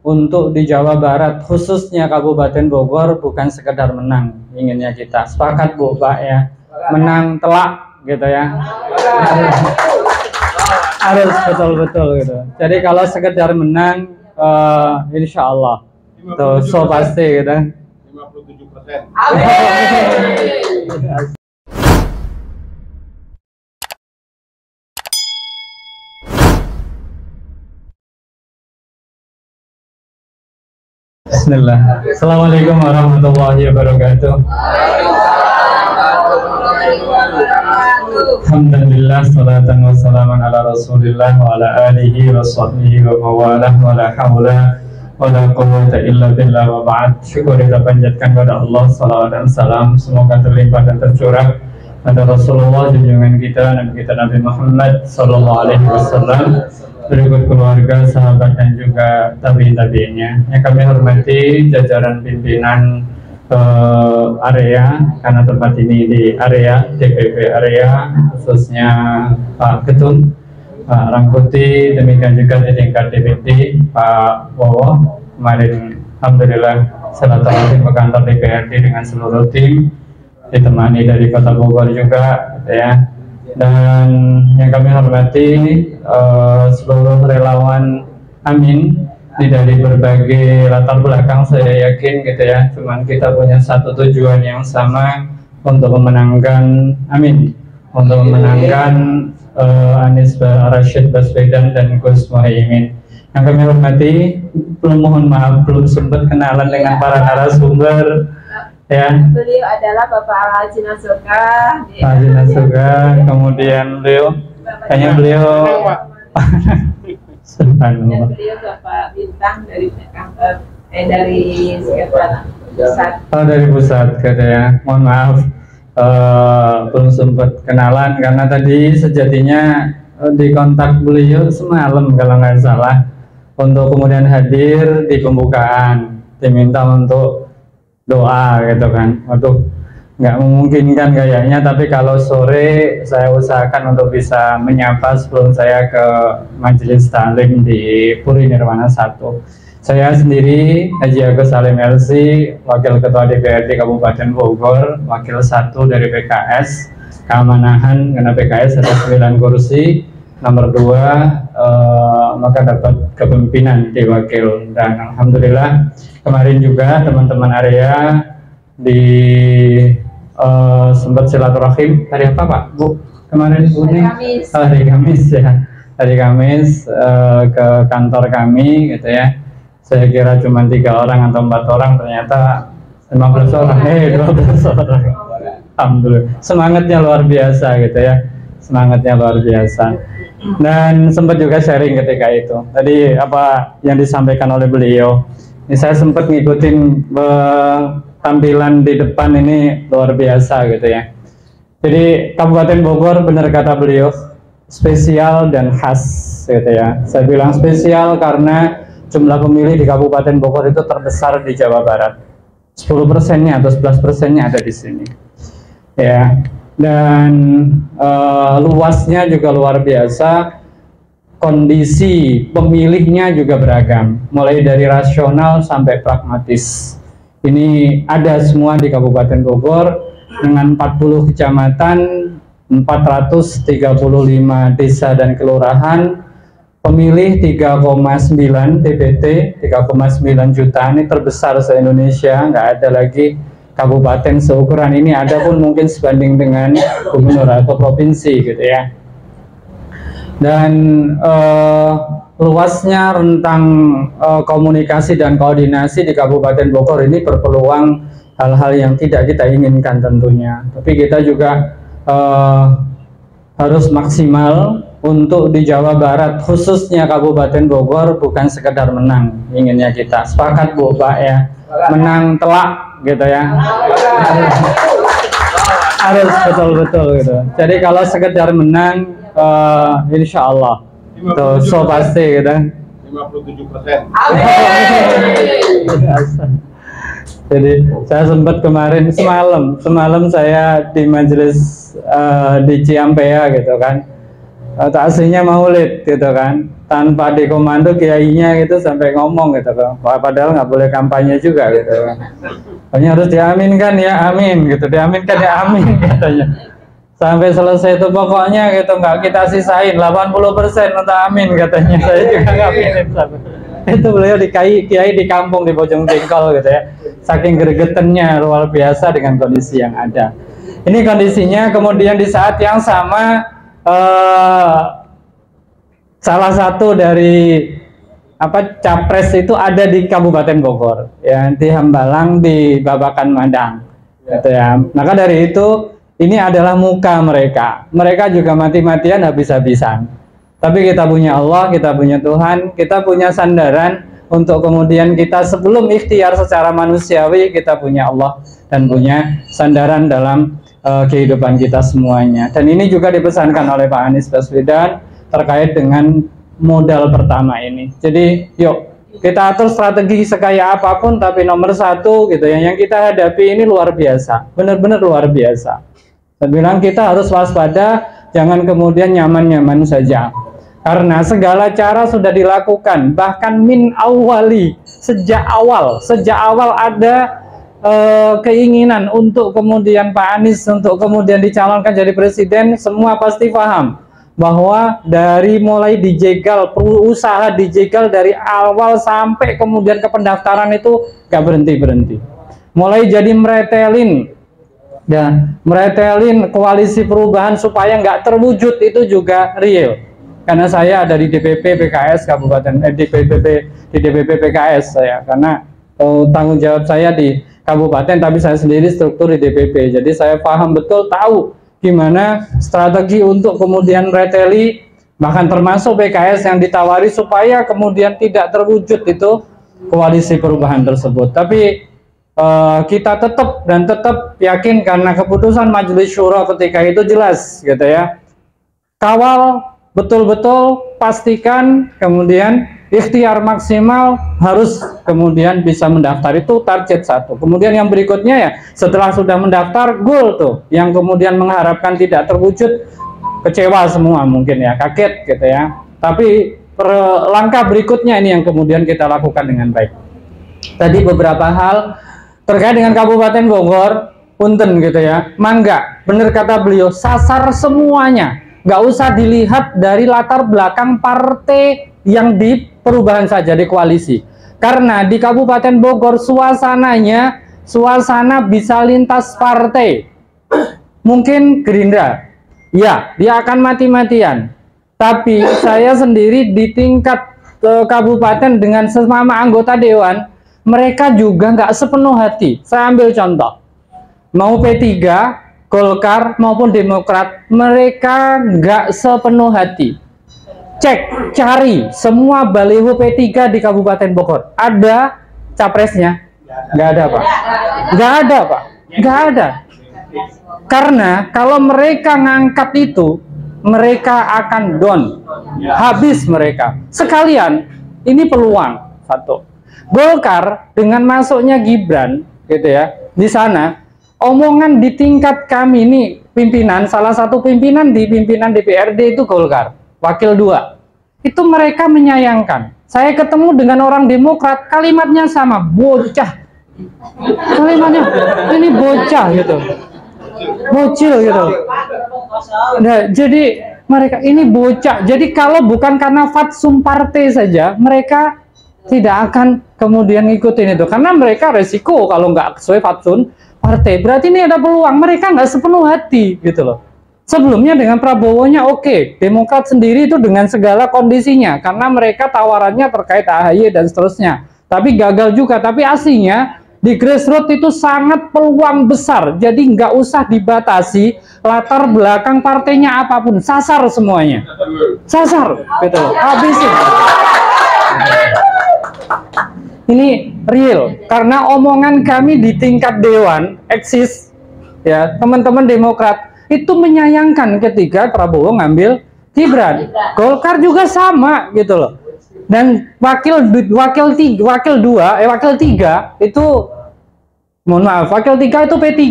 untuk di Jawa Barat, khususnya Kabupaten Bogor, bukan sekedar menang. Inginnya kita sepakat Bu, Pak ya, menang telak gitu ya. Harus betul-betul gitu. Jadi kalau sekedar menang, insya Allah tuh, so pasti gitu. 57%. Bismillah. Assalamualaikum warahmatullahi wabarakatuh. Alhamdulillah, salatan wa salaman ala rasulillah wa ala alihi wa sahbihi wa mawalah wa la hawla wa la quwwata illa billah wa ba'd. Syukur kita panjatkan kepada Allah, salawat dan salam semoga terlimpah dan tercurah pada Rasulullah, junjungan kita, Nabi kita Nabi Muhammad sallallahu alaihi wasallam, berikut keluarga, sahabat dan juga tabi'in-tabi'innya. Yang kami hormati jajaran pimpinan area, karena tempat ini di area DPP area, khususnya Pak Ketun, Pak Rangkuti, demikian juga di tingkat DPD Pak Wowo. Kemarin alhamdulillah silaturahim ke kantor DPRD dengan seluruh tim, ditemani dari Kota Bogor juga gitu ya. Dan yang kami hormati seluruh relawan Amin, ini dari berbagai latar belakang, saya yakin gitu ya, cuman kita punya satu tujuan yang sama, untuk memenangkan Amin, untuk memenangkan Anies Rashid Baswedan dan Gus Muhaimin. Yang kami hormati, mohon maaf belum sempat kenalan dengan para narasumber ya. Beliau adalah Bapak Al-Haji Nasuka. Haji Nasuka, kemudian beliau hanya beliau dan beliau Bapak Bintang dari kantor dari Sekretaris Pusat. Oh, dari pusat katanya. Mohon maaf belum sempat kenalan karena tadi sejatinya di kontak beliau semalam kalau nggak salah, untuk kemudian hadir di pembukaan, diminta untuk doa gitu kan. Waduh, nggak memungkinkan kayaknya, tapi kalau sore saya usahakan untuk bisa menyapa sebelum saya ke majelis taklim di Puri Nirwana 1. Saya sendiri Haji Agus Salim LC, Wakil Ketua DPRD Kabupaten Bogor, Wakil 1 dari PKS Keamanahan, karena PKS ada 9 kursi, nomor 2 maka dapat kepemimpinan di wakil. Dan alhamdulillah kemarin juga teman-teman area di sempat silaturahim hari apa Pak Bu kemarin Bu nih? Hari Kamis ya, hari Kamis ke kantor kami gitu ya. Saya kira cuma 3 orang atau 4 orang, ternyata 15 orang, 12 orang. Alhamdulillah, semangatnya luar biasa gitu ya, semangatnya luar biasa. Dan sempat juga sharing ketika itu. Tadi apa yang disampaikan oleh beliau, ini saya sempat ngikutin tampilan di depan, ini luar biasa gitu ya. Jadi Kabupaten Bogor, benar kata beliau, spesial dan khas gitu ya. Saya bilang spesial karena jumlah pemilih di Kabupaten Bogor itu terbesar di Jawa Barat. 10%-nya atau 11%-nya ada di sini. Ya. Dan luasnya juga luar biasa. Kondisi pemilihnya juga beragam, mulai dari rasional sampai pragmatis. Ini ada semua di Kabupaten Bogor dengan 40 kecamatan, 435 desa dan kelurahan, pemilih 3,9 TPT, 3,9 juta, ini terbesar se-Indonesia, nggak ada lagi kabupaten seukuran ini, ada pun mungkin sebanding dengan gubernur atau provinsi gitu ya. Dan luasnya rentang komunikasi dan koordinasi di Kabupaten Bogor ini berpeluang hal-hal yang tidak kita inginkan tentunya, tapi kita juga harus maksimal untuk di Jawa Barat, khususnya Kabupaten Bogor, bukan sekedar menang. Inginnya kita sepakat Bu, Pak ya, menang telak gitu ya. Harus betul-betul gitu. Jadi kalau sekedar menang, insya Allah tuh, so pasti gitu. 57%. Jadi saya sempat kemarin semalam saya di majelis di Ciampea gitu kan, takziahnya Maulid gitu kan. tanpa dikomando kiainya gitu sampai ngomong gitu kan, padahal nggak boleh kampanye juga gitu kan. Pokoknya harus diaminkan ya amin gitu, diaminkan ya amin katanya. Sampai selesai itu pokoknya gitu, nggak kita sisain 80% untuk amin katanya. Saya juga ngaminin sampai itu beliau di kiai di kampung di Bojong Jengkol gitu ya, saking gregetennya luar biasa dengan kondisi yang ada. Ini kondisinya. Kemudian di saat yang sama salah satu dari capres itu ada di Kabupaten Bogor, ya, di Hambalang, di Babakan Madang, gitu ya. Maka dari itu ini adalah muka mereka. Mereka juga mati-matian habis-habisan. Tapi kita punya Allah, kita punya Tuhan, kita punya sandaran untuk kemudian kita sebelum ikhtiar secara manusiawi, kita punya Allah dan punya sandaran dalam kehidupan kita semuanya. Dan ini juga dipesankan oleh Pak Anies Baswedan terkait dengan modal pertama ini. Jadi yuk kita atur strategi sekaya apapun, tapi nomor satu gitu ya, yang kita hadapi ini luar biasa, benar-benar luar biasa. Saya bilang kita harus waspada, jangan kemudian nyaman-nyaman saja, karena segala cara sudah dilakukan, bahkan min awali, sejak awal ada keinginan untuk kemudian Pak Anies untuk kemudian dicalonkan jadi presiden. Semua pasti paham bahwa dari mulai dijegal, usaha dijegal dari awal sampai kemudian ke pendaftaran itu gak berhenti-berhenti. Mulai jadi meretelin koalisi perubahan supaya nggak terwujud, itu juga real. Karena saya ada di DPP PKS Kabupaten, di DPP PKS saya, karena tanggung jawab saya di kabupaten, tapi saya sendiri struktur di DPP. Jadi saya paham betul, tahu gimana strategi untuk kemudian reteli, bahkan termasuk PKS yang ditawari supaya kemudian tidak terwujud itu koalisi perubahan tersebut. Tapi kita tetap yakin karena keputusan Majelis Syuro ketika itu jelas gitu ya. Kawal betul-betul, pastikan kemudian ikhtiar maksimal, harus kemudian bisa mendaftar, itu target satu. Kemudian yang berikutnya ya, setelah sudah mendaftar, goal tuh yang kemudian mengharapkan tidak terwujud, kecewa semua mungkin ya, kaget gitu ya. Tapi langkah berikutnya ini yang kemudian kita lakukan dengan baik. Tadi beberapa hal terkait dengan Kabupaten Bogor, punten gitu ya, mangga, bener kata beliau, sasar semuanya, nggak usah dilihat dari latar belakang partai yang di perubahan saja, di koalisi. Karena di Kabupaten Bogor suasananya, suasana bisa lintas partai. Mungkin Gerindra, ya dia akan mati-matian. Tapi saya sendiri di tingkat kabupaten dengan sesama anggota dewan, mereka juga nggak sepenuh hati. Saya ambil contoh, mau P3, Golkar maupun Demokrat, mereka nggak sepenuh hati. Cek, cari semua baliho P3 di Kabupaten Bogor, ada capresnya? Nggak ada, Pak. Nggak ada, Pak. Nggak ada. Karena kalau mereka ngangkat itu, mereka akan down, habis mereka. Sekalian, ini peluang satu. Golkar dengan masuknya Gibran, gitu ya, di sana, omongan di tingkat kami ini pimpinan, salah satu pimpinan di pimpinan DPRD itu Golkar. Wakil 2 itu mereka menyayangkan. Saya ketemu dengan orang Demokrat, kalimatnya sama, bocah. Kalimatnya ini bocah gitu, bocil gitu. Nah, jadi mereka ini bocah. Jadi kalau bukan karena fatsum partai saja, mereka tidak akan kemudian ngikutin itu, karena mereka resiko kalau nggak sesuai fatsun partai. Berarti ini ada peluang, mereka nggak sepenuh hati gitu loh. Sebelumnya dengan Prabowo-nya oke, Demokrat sendiri itu dengan segala kondisinya, karena mereka tawarannya terkait AHY dan seterusnya, tapi gagal juga. Tapi aslinya di grassroots itu sangat peluang besar, jadi nggak usah dibatasi latar belakang partainya apapun, sasar semuanya, sasar gitu, habisin. Ini real, karena omongan kami di tingkat dewan eksis ya, teman-teman Demokrat itu menyayangkan ketika Prabowo ngambil Gibran. Golkar juga sama gitu loh. Dan wakil 3 itu, mohon maaf, wakil 3 itu P3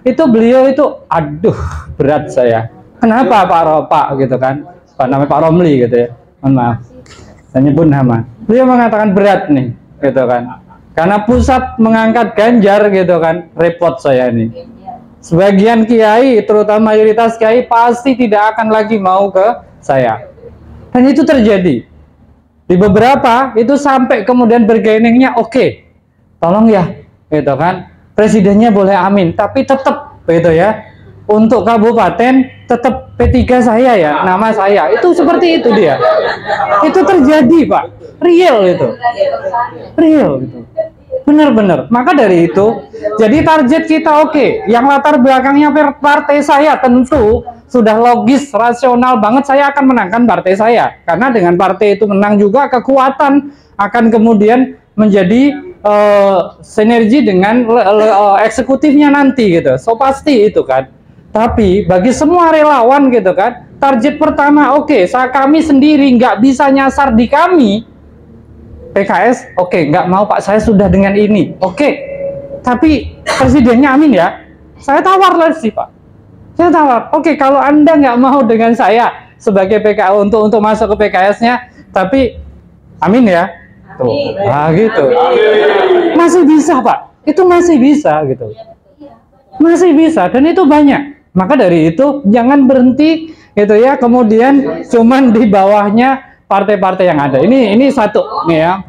itu beliau itu, aduh berat saya. Kenapa Pak gitu kan, Pak namanya Pak Romli gitu ya, mohon maaf. saya nyebut nama. Beliau mengatakan berat nih, gitu kan. Karena pusat mengangkat Ganjar, gitu kan, repot saya ini. Sebagian kiai, terutama mayoritas kiai, pasti tidak akan lagi mau ke saya. Dan itu terjadi. Di beberapa itu sampai kemudian bergeningnya, oke, tolong ya, gitu kan. Presidennya boleh amin, tapi tetap, gitu ya. Untuk kabupaten tetap P3 saya ya, nama saya. Itu seperti itu dia. Itu terjadi, Pak. Real itu. Real itu. Benar-benar. Maka dari itu, jadi target kita oke. Yang latar belakangnya partai saya tentu sudah logis, rasional banget, saya akan menangkan partai saya. Karena dengan partai itu menang juga, kekuatan akan kemudian menjadi sinergi dengan eksekutifnya nanti gitu. So pasti itu kan. Tapi bagi semua relawan gitu kan, target pertama oke, kami sendiri nggak bisa nyasar di kami. PKS oke, nggak mau Pak, saya sudah dengan ini. Oke. Tapi presidennya amin ya. Saya tawar lah sih Pak. Saya tawar. Oke, kalau Anda nggak mau dengan saya sebagai PKS untuk masuk ke PKS-nya, tapi amin ya. Tuh. Nah, gitu. Masih bisa Pak. Itu masih bisa gitu. Masih bisa, dan itu banyak. Maka dari itu jangan berhenti gitu ya, kemudian cuman di bawahnya partai-partai yang ada. Ini satu nih ya.